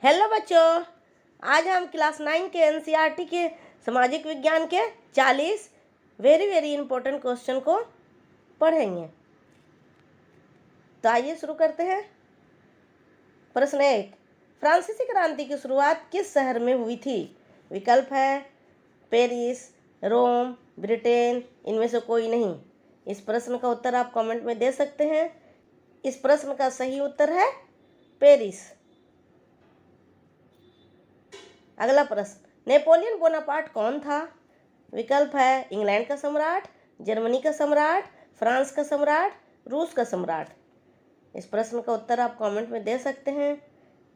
Hello बच्चों, आज हम क्लास 9 के एनसीईआरटी के सामाजिक विज्ञान के 40 वेरी इंपॉर्टेंट क्वेश्चन को पढ़ेंगे। तो आइए शुरू करते हैं। प्रश्न 1, फ्रांसीसी क्रांति की शुरुआत किस शहर में हुई थी? विकल्प है पेरिस, रोम, ब्रिटेन, इनमें से कोई नहीं। इस प्रश्न का उत्तर आप कमेंट में दे सकते हैं। इस प्रश्न का सही उत्तर है पेरिस। अगला प्रश्न, नेपोलियन बोनापार्ट कौन था? विकल्प है इंग्लैंड का सम्राट, जर्मनी का सम्राट, फ्रांस का सम्राट, रूस का सम्राट। इस प्रश्न का उत्तर आप कमेंट में दे सकते हैं।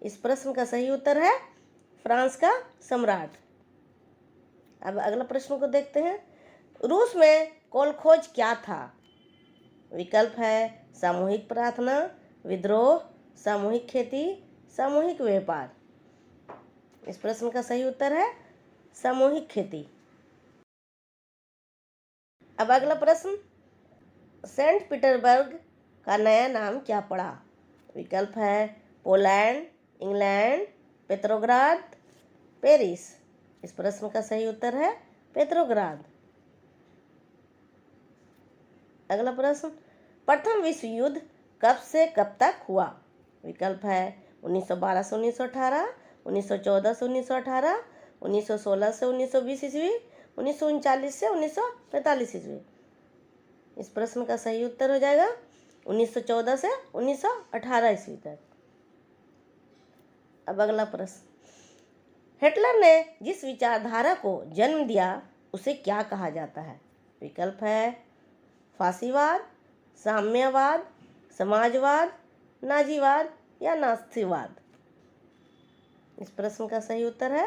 इस प्रश्न का सही उत्तर है फ्रांस का सम्राट। अब अगला प्रश्न को देखते हैं। रूस में कोलखोज क्या था? विकल्प है सामूहिक प्रार्थना, विद्रोह, सामूहिक खेती, सामूहिक व्यापार। इस प्रश्न का सही उत्तर है सामूहिक खेती। अब अगला प्रश्न, सेंट पीटर्सबर्ग का नया नाम क्या पड़ा? विकल्प है पोलैंड, इंग्लैंड, पेट्रोग्राद, पेरिस। इस प्रश्न का सही उत्तर है पेट्रोग्राद। अगला प्रश्न, प्रथम विश्व युद्ध कब से कब तक हुआ? विकल्प है 1912 से 1918, 1914 से 1918, 1916 से 1920 ईस्वी, 1939 से 1945 ईस्वी। इस प्रश्न का सही उत्तर हो जाएगा 1914 से 1918 ईस्वी तक। अब अगला प्रश्न, हिटलर ने जिस विचारधारा को जन्म दिया उसे क्या कहा जाता है? विकल्प है फासीवाद, साम्यवाद, समाजवाद, नाजीवाद या नास्तिवाद। इस प्रश्न का सही उत्तर है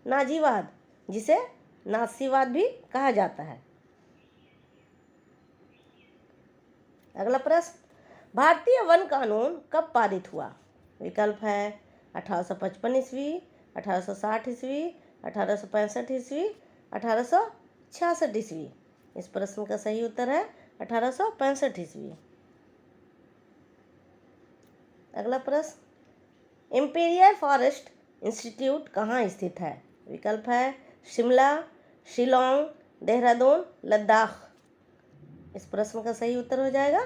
नाजीवाद, जिसे नास्तिवाद भी कहा जाता है। अगला प्रश्न, भारतीय वन कानून कब पारित हुआ? विकल्प है 1855 ईस्वी, 1860 ईस्वी, 1865 ईस्वी, 1866 ईस्वी। इस प्रश्न का सही उत्तर है 1865 ईस्वी। अगला प्रश्न, इंपीरियल फॉरेस्ट इंस्टीट्यूट कहाँ स्थित है? विकल्प है शिमला, शिलोंग, देहरादून, लद्दाख। इस प्रश्न का सही उत्तर हो जाएगा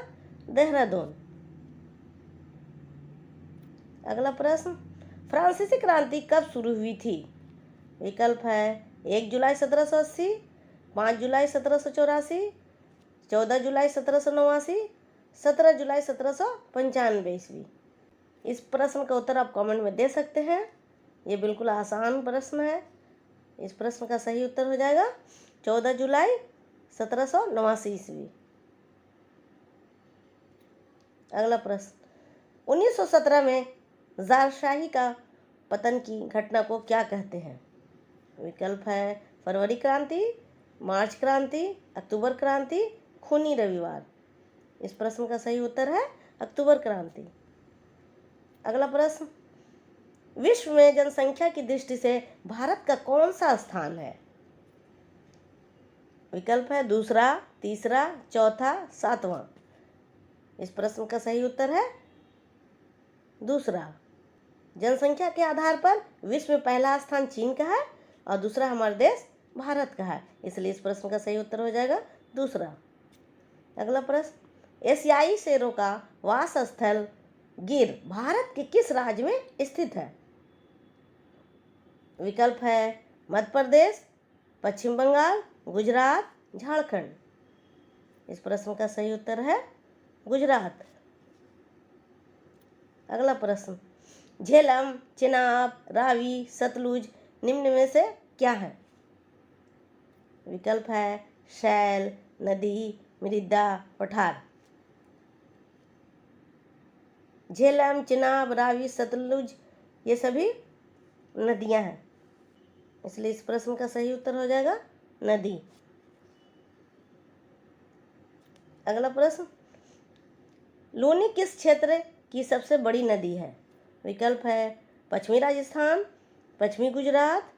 देहरादून। अगला प्रश्न, फ्रांसीसी क्रांति कब शुरू हुई थी? विकल्प है 1 जुलाई 1780, 5 जुलाई 1784, 14 जुलाई 1789, 17 जुलाई 1795 ईस्वी। इस प्रश्न का उत्तर आप कमेंट में दे सकते हैं। ये बिल्कुल आसान प्रश्न है। इस प्रश्न का सही उत्तर हो जाएगा 14 जुलाई 1789 ईस्वी। अगला प्रश्न, 1917 में ज़ारशाही का पतन की घटना को क्या कहते हैं? विकल्प है फरवरी क्रांति, मार्च क्रांति, अक्टूबर क्रांति, खूनी रविवार। इस प्रश्न का सही उत्तर है अक्टूबर क्रांति। अगला प्रश्न, विश्व में जनसंख्या की दृष्टि से भारत का कौन सा स्थान है? विकल्प है दूसरा, तीसरा, चौथा, सातवां। इस प्रश्न का सही उत्तर है दूसरा। जनसंख्या के आधार पर विश्व में पहला स्थान चीन का है और दूसरा हमारा देश भारत का है, इसलिए इस प्रश्न का सही उत्तर हो जाएगा दूसरा। अगला प्रश्न, एशियाई शेरों का वास स्थल गिर भारत के किस राज्य में स्थित है? विकल्प है मध्य प्रदेश, पश्चिम बंगाल, गुजरात, झारखंड। इस प्रश्न का सही उत्तर है गुजरात। अगला प्रश्न, झेलम, चेनाब, रावी, सतलुज निम्न में से क्या है? विकल्प है शैल, नदी, मृदा, पठार। झेलम, चेनाब, रावी, सतलुज ये सभी नदियां हैं, इसलिए इस प्रश्न का सही उत्तर हो जाएगा नदी। अगला प्रश्न, लूनी किस क्षेत्र की सबसे बड़ी नदी है? विकल्प है पश्चिमी राजस्थान, पश्चिमी गुजरात,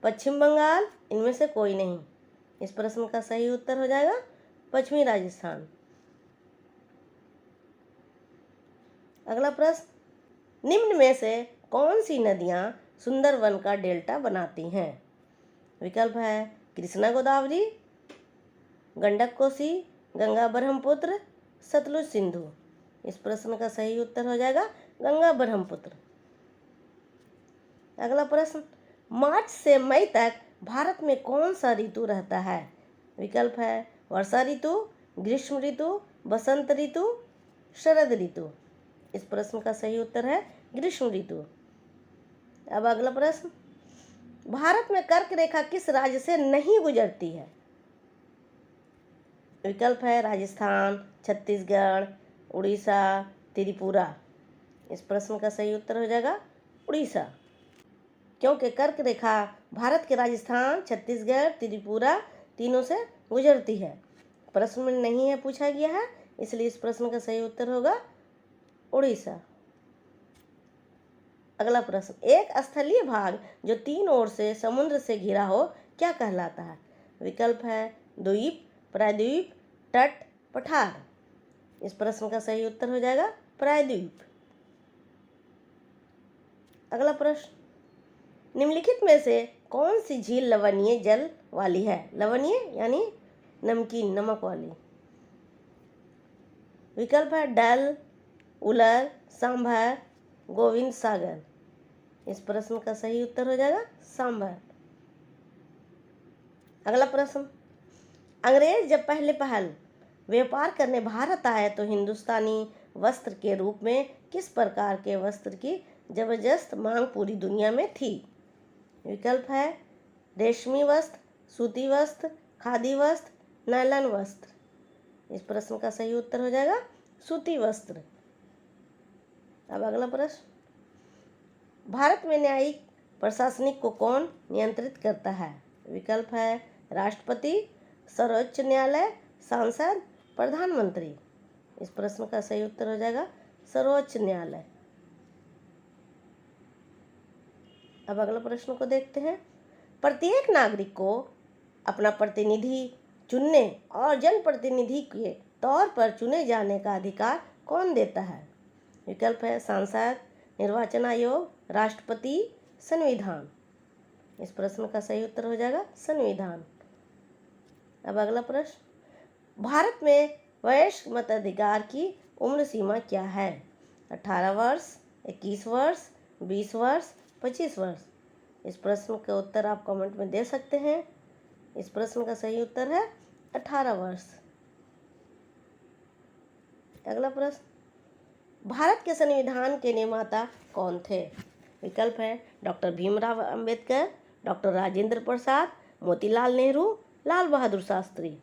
पश्चिम बंगाल, इनमें से कोई नहीं। इस प्रश्न का सही उत्तर हो जाएगा पश्चिमी राजस्थान। अगला प्रश्न, निम्न में से कौन सी नदियाँ सुंदरवन का डेल्टा बनाती हैं? विकल्प है कृष्णा गोदावरी, गंडक कोसी, गंगा ब्रह्मपुत्र, सतलुज सिंधु। इस प्रश्न का सही उत्तर हो जाएगा गंगा ब्रह्मपुत्र। अगला प्रश्न, मार्च से मई तक भारत में कौन सा ऋतु रहता है? विकल्प है वर्षा ऋतु, ग्रीष्म ऋतु, बसंत ऋतु, शरद ऋतु। इस प्रश्न का सही उत्तर है ग्रीष्म ऋतु। अब अगला प्रश्न, भारत में कर्क रेखा किस राज्य से नहीं गुजरती है? विकल्प है राजस्थान, छत्तीसगढ़, उड़ीसा, त्रिपुरा। इस प्रश्न का सही उत्तर हो जाएगा उड़ीसा, क्योंकि कर्क रेखा भारत के राजस्थान, छत्तीसगढ़, त्रिपुरा तीनों से गुजरती है। प्रश्न में नहीं है पूछा गया है, इसलिए इस प्रश्न का सही उत्तर होगा उड़ीसा। अगला प्रश्न, एक स्थलीय भाग जो 3 ओर से समुद्र से घिरा हो क्या कहलाता है? विकल्प है द्वीप, प्रायद्वीप, तट, पठार। इस प्रश्न का सही उत्तर हो जाएगा प्रायद्वीप। अगला प्रश्न, निम्नलिखित में से कौन सी झील लवणीय जल वाली है? लवणीय यानी नमकीन, नमक वाली। विकल्प है डल, उलर, सांभर, गोविंद सागर। इस प्रश्न का सही उत्तर हो जाएगा सांभर। अगला प्रश्न, अंग्रेज जब पहल व्यापार करने भारत आए तो हिंदुस्तानी वस्त्र के रूप में किस प्रकार के वस्त्र की जबरदस्त मांग पूरी दुनिया में थी? विकल्प है रेशमी वस्त्र, सूती वस्त्र, खादी वस्त्र, नायलॉन वस्त्र। इस प्रश्न का सही उत्तर हो जाएगा सूती वस्त्र। अब अगला प्रश्न, भारत में न्यायिक प्रशासनिक को कौन नियंत्रित करता है? विकल्प है राष्ट्रपति, सर्वोच्च न्यायालय, सांसद, प्रधानमंत्री। इस प्रश्न का सही उत्तर हो जाएगा सर्वोच्च न्यायालय। अब अगला प्रश्न को देखते हैं, प्रत्येक नागरिक को अपना प्रतिनिधि चुनने और जनप्रतिनिधि के तौर पर चुने जाने का अधिकार कौन देता है? विकल्प है सांसद, निर्वाचन आयोग, राष्ट्रपति, संविधान। इस प्रश्न का सही उत्तर हो जाएगा संविधान। अब अगला प्रश्न, भारत में वयस्क मताधिकार की उम्र सीमा क्या है? 18 वर्ष, 21 वर्ष, 20 वर्ष, 25 वर्ष। इस प्रश्न का उत्तर आप कमेंट में दे सकते हैं। इस प्रश्न का सही उत्तर है 18 वर्ष। अगला प्रश्न, भारत के संविधान के निर्माता कौन थे? विकल्प है डॉक्टर भीमराव अंबेडकर, डॉक्टर राजेंद्र प्रसाद, मोतीलाल नेहरू, लाल बहादुर शास्त्री।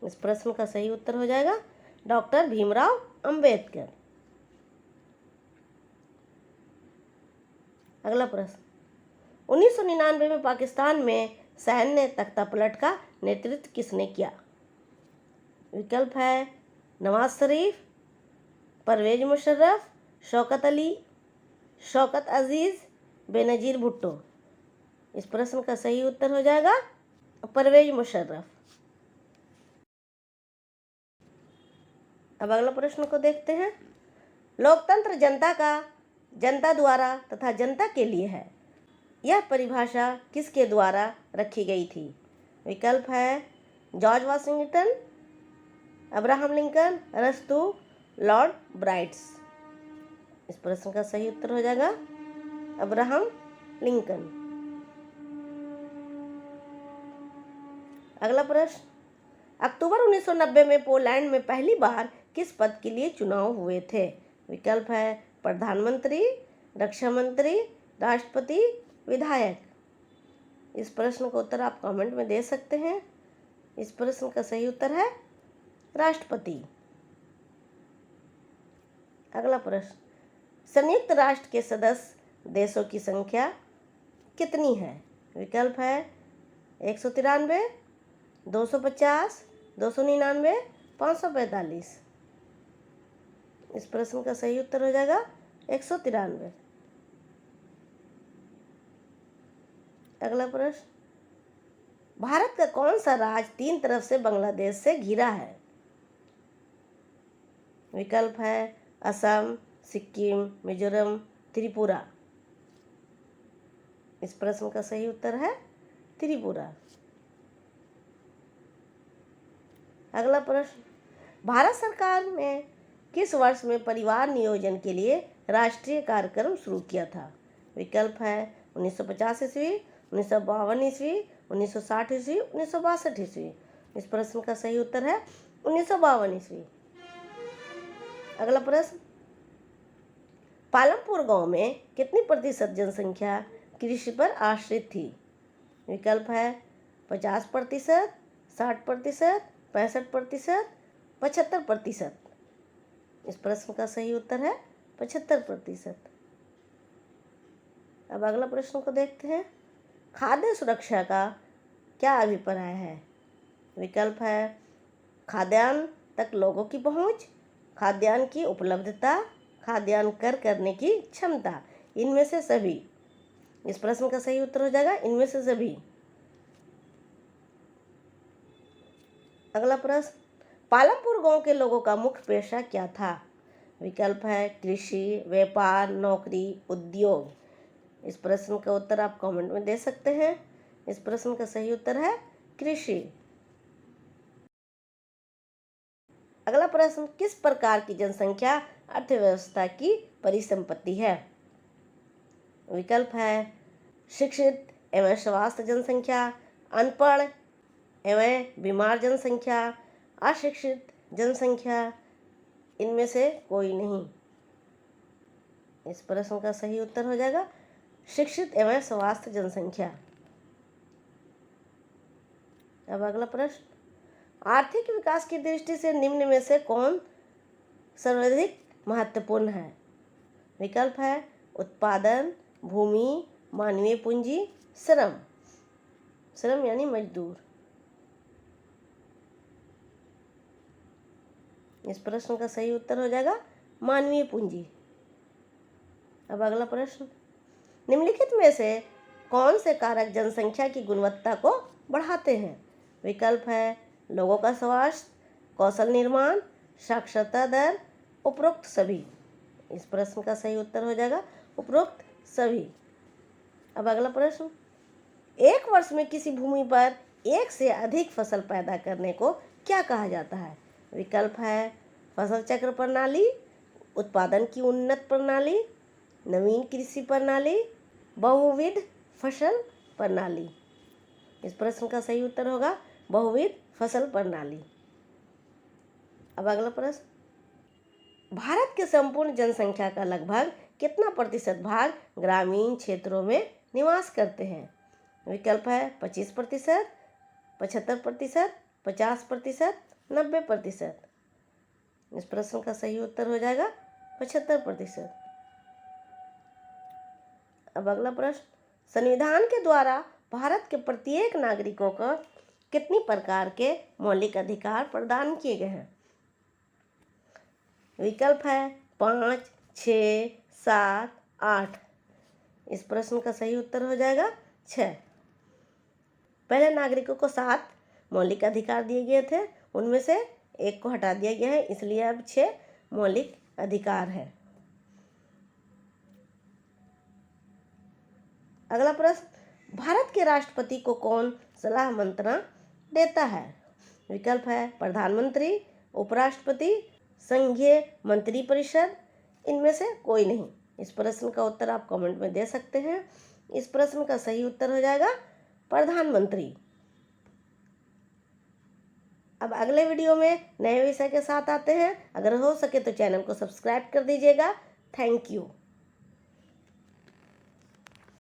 इस प्रश्न का सही उत्तर हो जाएगा डॉक्टर भीमराव अंबेडकर। अगला प्रश्न, 1999 में पाकिस्तान में सैन्य तख्तापलट का नेतृत्व किसने किया? विकल्प है नवाज शरीफ, परवेज मुशर्रफ, शौकत अली, शौकत अजीज, बेनजीर भुट्टो। इस प्रश्न का सही उत्तर हो जाएगा परवेज मुशर्रफ। अब अगला प्रश्न को देखते हैं, लोकतंत्र जनता द्वारा तथा जनता के लिए है, यह परिभाषा किसके द्वारा रखी गई थी? विकल्प है जॉर्ज वाशिंगटन, अब्राहम लिंकन, अरस्तू, लॉर्ड ब्राइट्स। इस प्रश्न का सही उत्तर हो जाएगा अब्राहम लिंकन। अगला प्रश्न, अक्टूबर 1990 में पोलैंड में पहली बार किस पद के लिए चुनाव हुए थे? विकल्प है प्रधानमंत्री, रक्षा मंत्री, राष्ट्रपति, विधायक। इस प्रश्न का उत्तर आप कमेंट में दे सकते हैं। इस प्रश्न का सही उत्तर है राष्ट्रपति। अगला प्रश्न, संयुक्त राष्ट्र के सदस्य देशों की संख्या कितनी है? विकल्प है 193, 250, 299, 545। इस प्रश्न का सही उत्तर हो जाएगा 193। अगला प्रश्न, भारत का कौन सा राज्य 3 तरफ से बांग्लादेश से घिरा है? विकल्प है असम, सिक्किम, मिजोरम, त्रिपुरा। इस प्रश्न का सही उत्तर है त्रिपुरा। अगला प्रश्न, भारत सरकार ने किस वर्ष में परिवार नियोजन के लिए राष्ट्रीय कार्यक्रम शुरू किया था? विकल्प है 1950 ईस्वी, 1952 ईस्वी, 1960 ईस्वी, 1962 ईस्वी। इस प्रश्न का सही उत्तर है 1952 ईस्वी। अगला प्रश्न, पालमपुर गांव में कितनी प्रतिशत जनसंख्या कृषि पर आश्रित थी? विकल्प है 50%, 60%, 65%, 75%। इस प्रश्न का सही उत्तर है 75%। अब अगला प्रश्न को देखते हैं, खाद्य सुरक्षा का क्या अभिप्राय है? विकल्प है खाद्यान्न तक लोगों की पहुंच, खाद्यान्न की उपलब्धता, खाद्यान्न कर करने की क्षमता, इनमें से सभी। इस प्रश्न का सही उत्तर हो जाएगा इनमें से सभी। अगला प्रश्न, पालमपुर गांव के लोगों का मुख्य पेशा क्या था? विकल्प है कृषि, व्यापार, नौकरी, उद्योग। इस प्रश्न का उत्तर आप कमेंट में दे सकते हैं। इस प्रश्न का सही उत्तर है कृषि। अगला प्रश्न, किस प्रकार की जनसंख्या अर्थव्यवस्था की परिसंपत्ति है? विकल्प है शिक्षित एवं स्वास्थ्य जनसंख्या, अनपढ़ एवं बीमार जनसंख्या, अशिक्षित जनसंख्या, इनमें से कोई नहीं। इस प्रश्न का सही उत्तर हो जाएगा शिक्षित एवं स्वास्थ्य जनसंख्या। अब अगला प्रश्न, आर्थिक विकास की दृष्टि से निम्न में से कौन सर्वाधिक महत्वपूर्ण है? विकल्प है उत्पादन, भूमि, मानवीय पूंजी, श्रम। श्रम यानी मजदूर। इस प्रश्न का सही उत्तर हो जाएगा मानवीय पूंजी। अब अगला प्रश्न, निम्नलिखित में से कौन से कारक जनसंख्या की गुणवत्ता को बढ़ाते हैं? विकल्प है लोगों का स्वास्थ्य, कौशल निर्माण, साक्षरता दर, उपरोक्त सभी। इस प्रश्न का सही उत्तर हो जाएगा उपरोक्त सभी। अब अगला प्रश्न, एक वर्ष में किसी भूमि पर एक से अधिक फसल पैदा करने को क्या कहा जाता है? विकल्प है फसल चक्र प्रणाली, उत्पादन की उन्नत प्रणाली, नवीन कृषि प्रणाली, बहुविध फसल प्रणाली। इस प्रश्न का सही उत्तर होगा बहुविध फसल प्रणाली। अब अगला प्रश्न, भारत के संपूर्ण जनसंख्या का लगभग कितना प्रतिशत भाग ग्रामीण क्षेत्रों में निवास करते हैं? विकल्प है 25%, 75%, 50%, 90%। इस प्रश्न का सही उत्तर हो जाएगा 75%। अब अगला प्रश्न, संविधान के द्वारा भारत के प्रत्येक नागरिकों को कितनी प्रकार के मौलिक अधिकार प्रदान किए गए हैं? विकल्प है 5, 6, 7, 8। इस प्रश्न का सही उत्तर हो जाएगा 6। पहले नागरिकों को 7 मौलिक अधिकार दिए गए थे, उनमें से एक को हटा दिया गया है, इसलिए अब 6 मौलिक अधिकार है। अगला प्रश्न, भारत के राष्ट्रपति को कौन सलाह मंत्रणा देता है? विकल्प है प्रधानमंत्री, उपराष्ट्रपति, संघीय मंत्रिपरिषद, इनमें से कोई नहीं। इस प्रश्न का उत्तर आप कमेंट में दे सकते हैं। इस प्रश्न का सही उत्तर हो जाएगा प्रधानमंत्री। अब अगले वीडियो में नए विषय के साथ आते हैं। अगर हो सके तो चैनल को सब्सक्राइब कर दीजिएगा। Thank you.